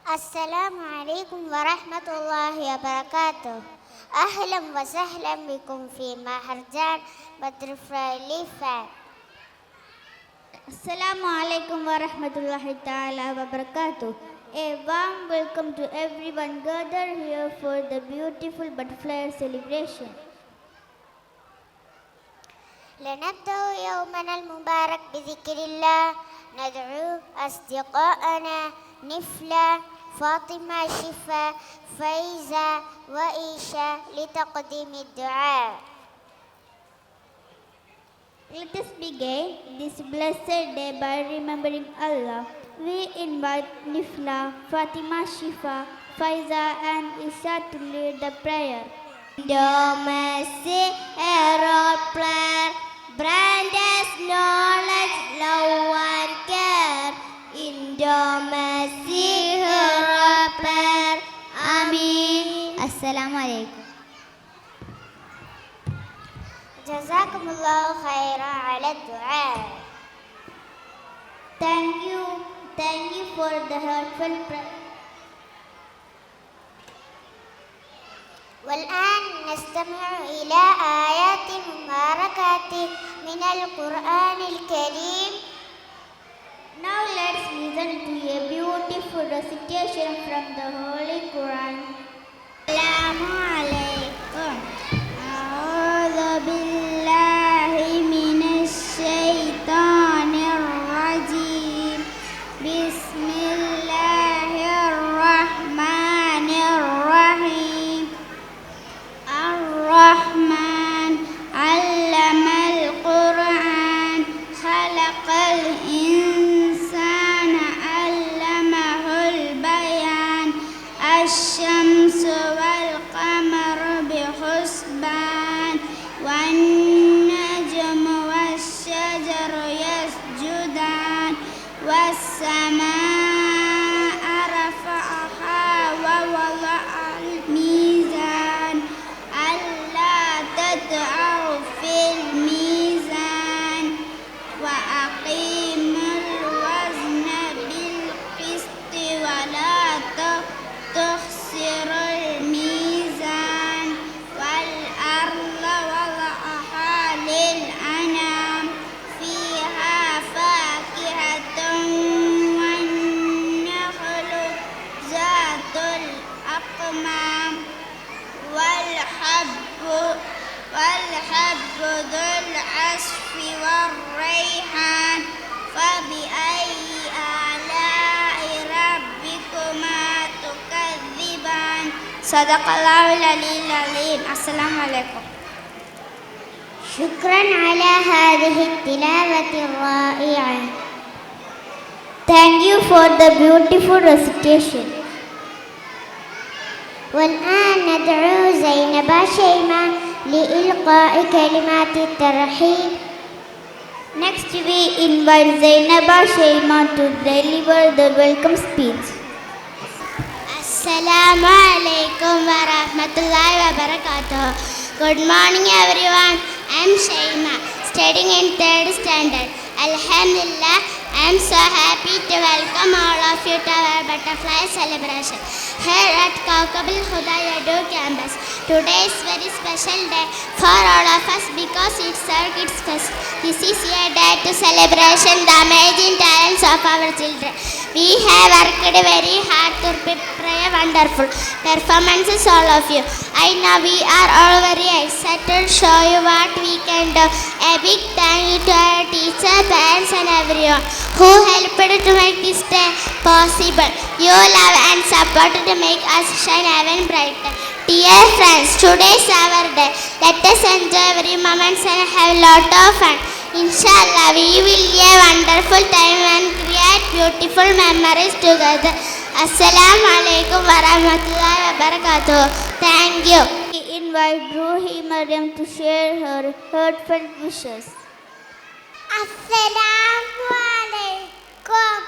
السلام عليكم ورحمة الله وبركاته. أهلا وسهلا بكم في مهرجان Butterfly Leaf Fan. Assalamu alaikum wa rahmatullahi ta'ala wa barakatuh. A warm welcome to everyone gathered here for the beautiful butterfly celebration. لنبدأ يومنا المبارك بذكر الله. ندعو أصدقاءنا نفلة، فاطمة، شفا، فايزة وإيشا لتقديم الدعاء. Let us begin this blessed day by remembering Allah. We invite Nifla, Fatima, Shifa, Faiza and Isha to lead the prayer. Mercy, hero prayer, brandest knowledge, love and care. Mercy, hero prayer. Ameen. Assalamu alaikum. جزاكم الله خيرا على الدعاء. Thank you for the heartfelt prayer. والآن نستمع إلى آيات مباركات من القرآن الكريم. Now let's listen to a beautiful recitation from the Holy Quran. Assalamu alaikum. A'udhu billahi minash shaitanir rajim. Bismillahirrahmanirrahim. Ar-Rahman 'allamal Qur'an, khalaqal insana 'allamahul bayan. Asy-syamsu wal qamaru bihusban, wan najmu wasy-syajaru yasjudan, was-samaa'a rafa'aha wa wada'al mizan, alla tatghaw fil mizan, wa aqimul wazna bil qisti wa la tukhsirul mizan, wal arda wada'aha lil anam, fiha fakihatun wan nakhlu zatul aqmam, wal habbu dhul asfi war rayhan, fabi ayyi ala'i rabbikuma tukadziban. Sadaqallahul aliyyil azim. Assalamu alaikum. شكرا على هذه التلاوة الرائعة. Thank you for the beautiful recitation. والآن ندعو زينب شيماء لإلقاء كلمات الترحيب. Next we invite Zainaba Sheima to deliver the welcome speech. Assalamu alaikum wa rahmatullahi wa barakatuh. Good morning everyone. I am Shaima, studying in 3rd standard. Alhamdulillah, I am so happy to welcome all of you to our butterfly celebration here at Kawkab al-Huda Yadu campus. Today is very special day for all of us because it's our kids' fest. This is a day to celebration the amazing talents of our children. We have worked very hard to prepare wonderful performances, all of you. I know we are all very excited to show you what we can do. A big thank you to our teachers, parents and everyone who helped to make this day possible. Your love and support to make us shine even brighter. Dear friends, today is our day. Let us enjoy every moment and have a lot of fun. Inshallah, we will have a wonderful time and create beautiful memories together. Assalamu alaikum wa rahmatullahi wa barakatuh. Thank you. We invite Ruhi Mariam to share her heartfelt wishes. അസ്സലാമു അലൈക്കും.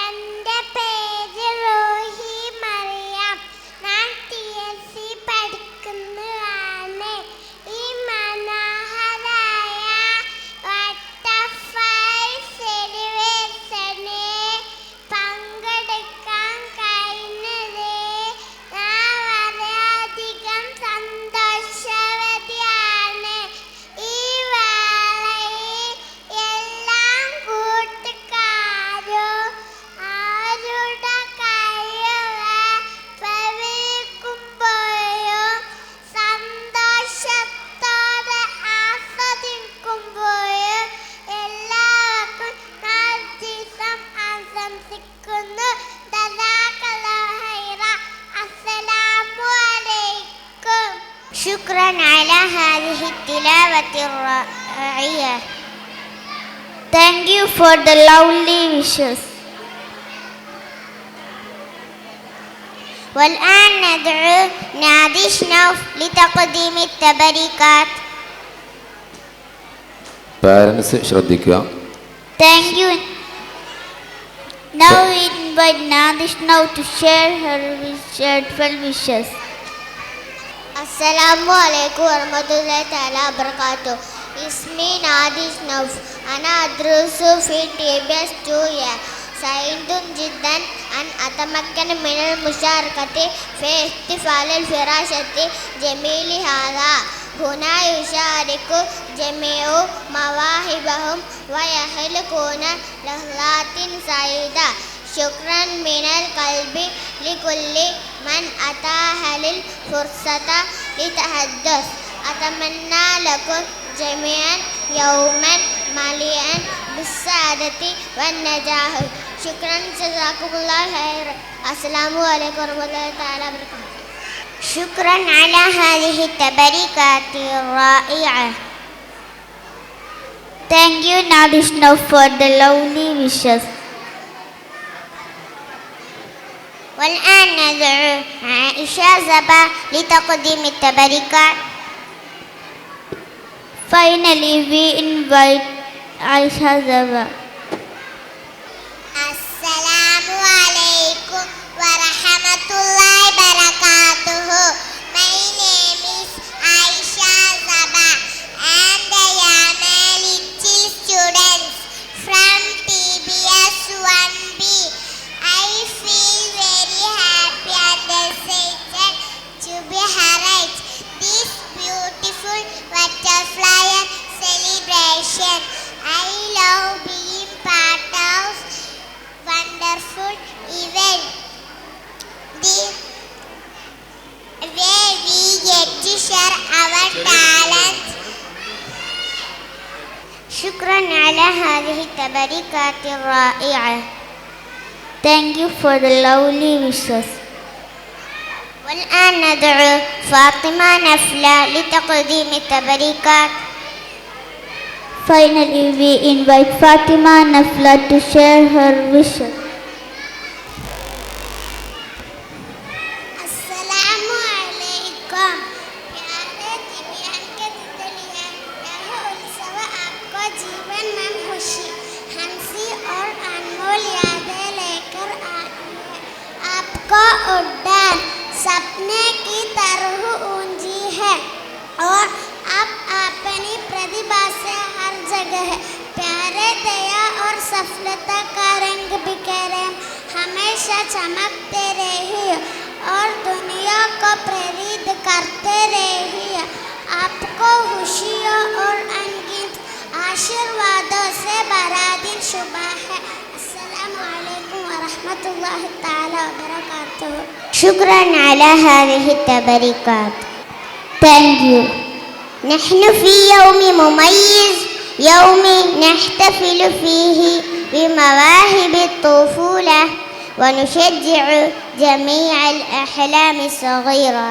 എൻ്റെ പേര് റൂഹി മറിയം. ഞാൻ TLC പഠിക്കുന്നതാണ്. ഈ മനോഹരായ butterfly സെലിബ്രേഷന് പങ്കെടുക്കാൻ കഴിഞ്ഞ شكرا على هذه التلاوة الرائعة. Thank you for the lovely wishes. والآن ندعو نادي شنوف لتقديم التبريكات. Parents ശ്രദ്ധിക്കുക. Thank you. Now we invite Nadish now to share her heartfelt wishes. Assalamu alaikum warahmatullahi ta'ala wabarakatuh. Ismi Nadish Nauf. Ana adrusu fi TBS 2 Sa'idun jiddan an atamakkana min al-musharakati fi ihtifal al-firashati jamili hadha. Huna yushariku jami'u mawahibahum wa yakhluquna lahlatin sa'ida. Shukran minal qalbi likulli man ataha lil fursata litahaddath. Atamanna lakum jami'an yawman mali'an bis-sa'adati wan najah. Shukran jazakumullah khair. Assalamu alaikum warahmatullahi ta'ala wabarakatuh. شكرا على هذه التبريكات الرائعة. Thank you Nadish now for the lovely wishes. والآن ندعو عائشة زبا لتقديم التبريكات. Finally we invite Aisha Zaba. Assalamu alaikum warahmatullahi wabarakatuh. My name is Aisha Zaba and I am a little student from TBS 1B. I feel very happy and excited to be here. This beautiful butterfly celebration. I love being part of wonderful event where we get to share our talents. شكرا على هذه التبريكات الرائعة. Thank you for the lovely wishes. والآن ندعو فاطمة نفلة لتقديم التبريكات. Finally we invite Fatima Nafla to share her wishes. Assalamu alaikum. प्यारे दिव्यांग के तितलियां, यह उत्सव आपको जीवन में खुशी, हंसी और अनमोल यादें लेकर आई है. आपको उड़ान सपने की तरह ऊंची है और आप अपनी प्रतिभा से हर जगह प्यारे दया और सफलता का रंग बिखेरे हमेशा चमकते रहिए और दुनिया को प्रेरित करते रहिए. आपको खुशियों और अनगिनत आशीर्वादों से भरा दिन शुभ है. अस्सलामु अलैकुम वरहमतुल्लाहि ताला वबरकातुह. شكرا على هذه التبريكات. Thank you. نحن في يوم مميز، يوم نحتفل فيه بمواهب الطفولة ونشجع جميع الأحلام الصغيرة.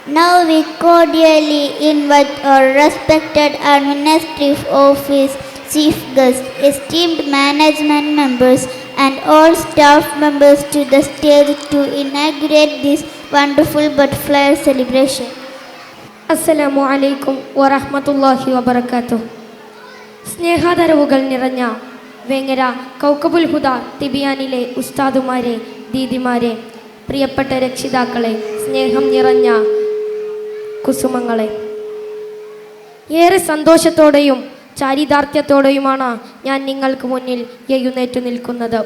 Now we cordially invite our respected administrative office chief guest, esteemed management members and all staff members to the stage to inaugurate this wonderful butterfly celebration. അസ്സലാമു അലൈക്കും വറഹ്മത്തുള്ളാഹി വബറകാതുഹു. സ്നേഹാദരവുകൾ നിറഞ്ഞ വേങ്ങര കൗക്കബുൽ ഹുദ തിബിയാനിലെ ഉസ്താദുമാരെ, ദീദിമാരെ, പ്രിയപ്പെട്ട രക്ഷിതാക്കളെ, സ്നേഹം നിറഞ്ഞ കുസുമങ്ങളെ, ഏറെ സന്തോഷത്തോടെയും ചാരിതാർത്ഥ്യത്തോടെയുമാണ് ഞാൻ നിങ്ങൾക്ക് മുന്നിൽ എഴുന്നേറ്റു നിൽക്കുന്നത്.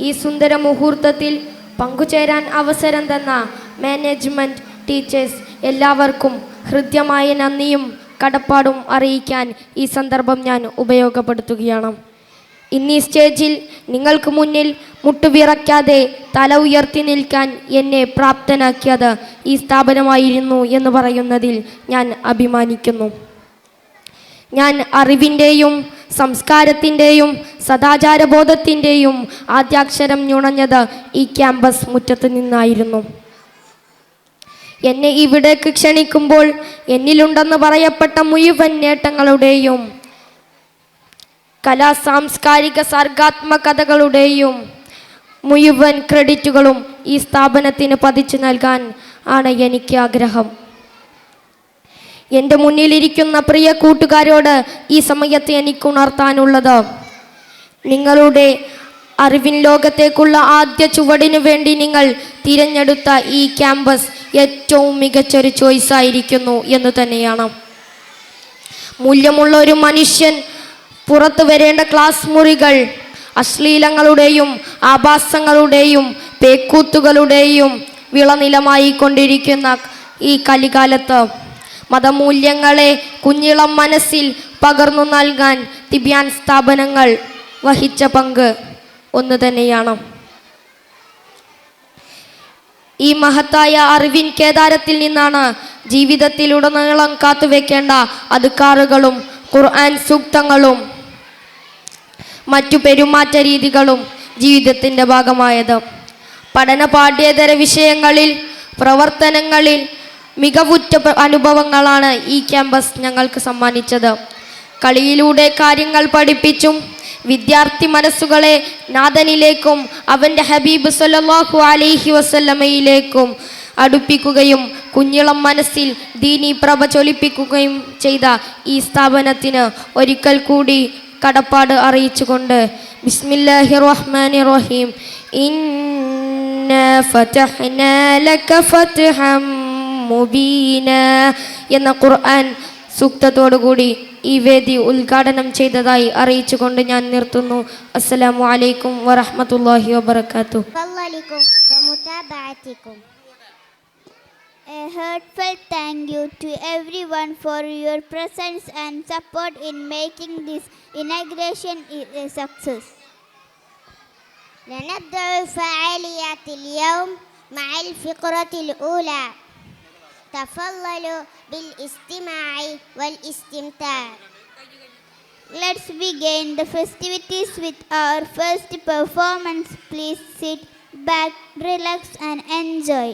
ഈ സുന്ദര മുഹൂർത്തത്തിൽ പങ്കുചേരാൻ അവസരം തന്ന മാനേജ്മെൻറ്റ്, ടീച്ചേഴ്സ് എല്ലാവർക്കും ഹൃദ്യമായ നന്ദിയും കടപ്പാടും അറിയിക്കാൻ ഈ സന്ദർഭം ഞാൻ ഉപയോഗപ്പെടുത്തുകയാണ്. ഇന്നീ സ്റ്റേജിൽ നിങ്ങൾക്ക് മുന്നിൽ മുട്ടുവിറയ്ക്കാതെ തല ഉയർത്തി നിൽക്കാൻ എന്നെ പ്രാപ്തനാക്കിയത് ഈ സ്ഥാപനമായിരുന്നു എന്ന് പറയുന്നതിൽ ഞാൻ അഭിമാനിക്കുന്നു. ഞാൻ അറിവിൻ്റെയും സംസ്കാരത്തിൻ്റെയും സദാചാരബോധത്തിൻ്റെയും ആദ്യാക്ഷരം ഞുണഞ്ഞത് ഈ ക്യാമ്പസ് മുറ്റത്ത് നിന്നായിരുന്നു. എന്നെ ഇവിടേക്ക് ക്ഷണിക്കുമ്പോൾ എന്നിലുണ്ടെന്ന് പറയപ്പെട്ട മുഴുവൻ നേട്ടങ്ങളുടെയും സാംസ്കാരിക സർഗാത്മകതകളുടെയും മുഴുവൻ ക്രെഡിറ്റുകളും ഈ സ്ഥാപനത്തിന് പതിച്ചു നൽകാൻ ആണ് എനിക്ക് ആഗ്രഹം. എൻ്റെ മുന്നിലിരിക്കുന്ന പ്രിയ കൂട്ടുകാരോട് ഈ സമയത്ത് എനിക്ക് ഉണർത്താനുള്ളത്, നിങ്ങളുടെ അറിവിൻ ലോകത്തേക്കുള്ള ആദ്യ ചുവടിനു വേണ്ടി നിങ്ങൾ തിരഞ്ഞെടുത്ത ഈ ക്യാമ്പസ് ഏറ്റവും മികച്ചൊരു ചോയ്സായിരിക്കുന്നു എന്ന് തന്നെയാണ്. മൂല്യമുള്ള ഒരു മനുഷ്യൻ പുറത്തു വരേണ്ട ക്ലാസ് മുറികൾ അശ്ലീലങ്ങളുടെയും ആഭാസങ്ങളുടെയും പേക്കൂത്തുകളുടെയും വിളനിലമായി കൊണ്ടിരിക്കുന്ന ഈ കലികാലത്ത് മതമൂല്യങ്ങളെ കുഞ്ഞിളം മനസ്സിൽ പകർന്നു നൽകാൻ തിബിയാൻ സ്ഥാപനങ്ങൾ വഹിച്ച പങ്ക് ഒന്ന് തന്നെയാണ്. ഈ മഹത്തായ അറിവിൻ കേദാരത്തിൽ നിന്നാണ് ജീവിതത്തിലുടനീളം കാത്തുവെക്കേണ്ട അദ്കാറുകളും ഖുർആൻ സൂക്തങ്ങളും മറ്റു പെരുമാറ്റ രീതികളും ജീവിതത്തിൻ്റെ ഭാഗമായത്. പഠന പാഠ്യേതര വിഷയങ്ങളിൽ പ്രവർത്തനങ്ങളിൽ മികവുറ്റ അനുഭവങ്ങളാണ് ഈ ക്യാമ്പസ് ഞങ്ങൾക്ക് സമ്മാനിച്ചത്. കളിയിലൂടെ കാര്യങ്ങൾ പഠിപ്പിച്ചും വിദ്യാർത്ഥി മനസ്സുകളെ നാഥനിലേക്കും അവൻ്റെ ഹബീബ് സല്ലല്ലാഹു അലൈഹി വസല്ലമയിലേക്കും അടുപ്പിക്കുകയും കുഞ്ഞിളം മനസ്സിൽ ദീനീ പ്രഭ ജ്വലിപ്പിക്കുകയും ചെയ്ത ഈ സ്ഥാപനത്തിന് ഒരിക്കൽ കൂടി കടപ്പാട് അറിയിച്ചുകൊണ്ട് ബിസ്മില്ലാഹിർ റഹ്മാനിർ റഹീം ഇന്നാ ഫതഹ്നാ ലക ഫത്ഹം മുബീന എന്ന ഖുർആൻ സൂക്തത്തോടുകൂടി ഈ വേദി ഉദ്ഘാടനം ചെയ്തതായി അറിയിച്ചുകൊണ്ട് ഞാൻ നിർത്തുന്നു. അസ്സലാമു അലൈക്കും വറഹ്മത്തുള്ളാഹി വബറകാതുഹു. A heartfelt thank you to everyone for your presence and support in making this inauguration a success. لنبدأ فعاليات اليوم مع الفقرة الأولى. تفضلوا بالاستماع والاستمتاع. Let's begin the festivities with our first performance. Please sit back, relax and enjoy.